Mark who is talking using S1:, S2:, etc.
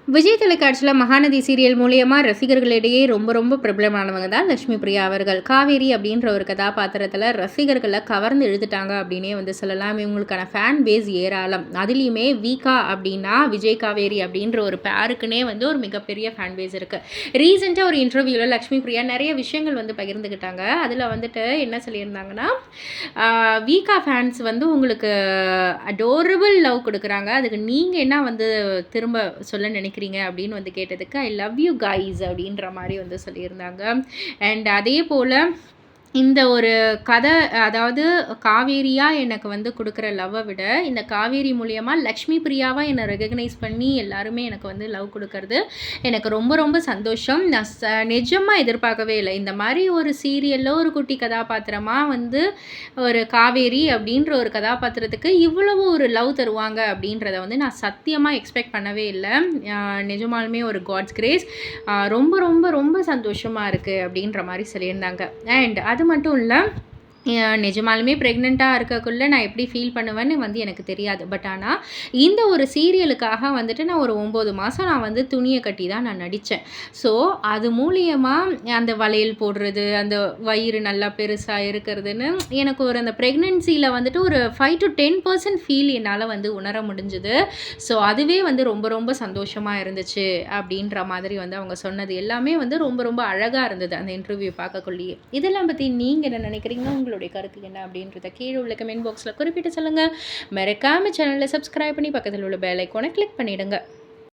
S1: விஜய் தொலைக்காட்சியில் மகாநதி சீரியல் மூலியமா ரசிகர்களிடையே ரொம்ப ரொம்ப பிரபலமானவங்க தான் லட்சுமி பிரியா அவர்கள். காவேரி அப்படின்ற ஒரு கதாபாத்திரத்தில் ரசிகர்களை கவர்ந்து இழுத்துட்டாங்க அப்படின்னே வந்து சொல்லலாம். இவங்களுக்கான ஃபேன் பேஸ் ஏராளம். அதுலேயுமே வீக்கா அப்படின்னா விஜய் காவேரி அப்படின்ற ஒரு பேருக்குனே வந்து ஒரு மிகப்பெரிய ஃபேன் பேஸ் இருக்குது. ரீசெண்டாக ஒரு இன்டர்வியூவில் லட்சுமி பிரியா நிறைய விஷயங்கள் வந்து பகிர்ந்துக்கிட்டாங்க. அதில் வந்துட்டு என்ன சொல்லியிருந்தாங்கன்னா, வீக்கா ஃபேன்ஸ் வந்து உங்களுக்கு அடோரபிள் லவ் கொடுக்குறாங்க, அதுக்கு நீங்கள் என்ன வந்து திரும்ப சொல்ல நினைக்கிறீங்க அப்படின்னு வந்து கேட்டதுக்கு, ஐ லவ் யூ கைஸ் அப்படின்ற மாதிரி வந்து சொல்லியிருந்தாங்க. அண்ட் அதே போல் இந்த ஒரு கதை, அதாவது காவேரியா எனக்கு வந்து கொடுக்குற லவ்வை விட இந்த காவேரி மூலியமா லக்ஷ்மி பிரியாவாக என்னை ரெகக்னைஸ் பண்ணி எல்லாருமே எனக்கு வந்து லவ் கொடுக்கறது எனக்கு ரொம்ப ரொம்ப சந்தோஷம். நான் நிஜமாக எதிர்பார்க்கவே இல்லை. இந்த மாதிரி ஒரு சீரியலில் ஒரு குட்டி கதாபாத்திரமாக வந்து ஒரு காவேரி அப்படின்ற ஒரு கதாபாத்திரத்துக்கு இவ்வளவு ஒரு லவ் தருவாங்க அப்படின்றத வந்து நான் சத்தியமாக எக்ஸ்பெக்ட் பண்ணவே இல்லை. நிஜமாலுமே ஒரு காட்ஸ் கிரேஸ். ரொம்ப ரொம்ப ரொம்ப சந்தோஷமாக இருக்குது அப்படின்ற மாதிரி சொல்லியிருந்தாங்க. அண்ட் அது மட்டும் இல்லை, நிஜமாலுமே ப்ரெக்னெண்ட்டாக இருக்கக்குள்ளே நான் எப்படி ஃபீல் பண்ணுவேன்னு வந்து எனக்கு தெரியாது. பட் ஆனால் இந்த ஒரு சீரியலுக்காக வந்துட்டு நான் ஒரு 9 மாதம் நான் வந்து துணியை கட்டி தான் நான் நடித்தேன். ஸோ அது மூலியமாக அந்த வளையல் போடுறது, அந்த வயிறு நல்லா பெருசாக இருக்கிறதுன்னு எனக்கு ஒரு அந்த ப்ரெக்னென்சியில் வந்துட்டு ஒரு 5 to 10% ஃபீல் என்னால் வந்து உணர முடிஞ்சுது. ஸோ அதுவே வந்து ரொம்ப ரொம்ப சந்தோஷமாக இருந்துச்சு அப்படின்ற மாதிரி வந்து அவங்க சொன்னது எல்லாமே வந்து ரொம்ப ரொம்ப அழகாக இருந்தது அந்த இன்டர்வியூ பார்க்கக்குள்ளேயே. இதெல்லாம் பற்றி நீங்கள் என்ன நினைக்கிறீங்க? உங்களுடைய கருத்து என்ன அப்படின்றத கீழே உள்ள கமெண்ட் பாக்ஸில் குறிப்பிட்டு சொல்லுங்கள். மறக்காம சேனலை சப்ஸ்கிரைப் பண்ணி பக்கத்தில் உள்ள பெல் ஐக்கானை கிளிக் பண்ணிடுங்க.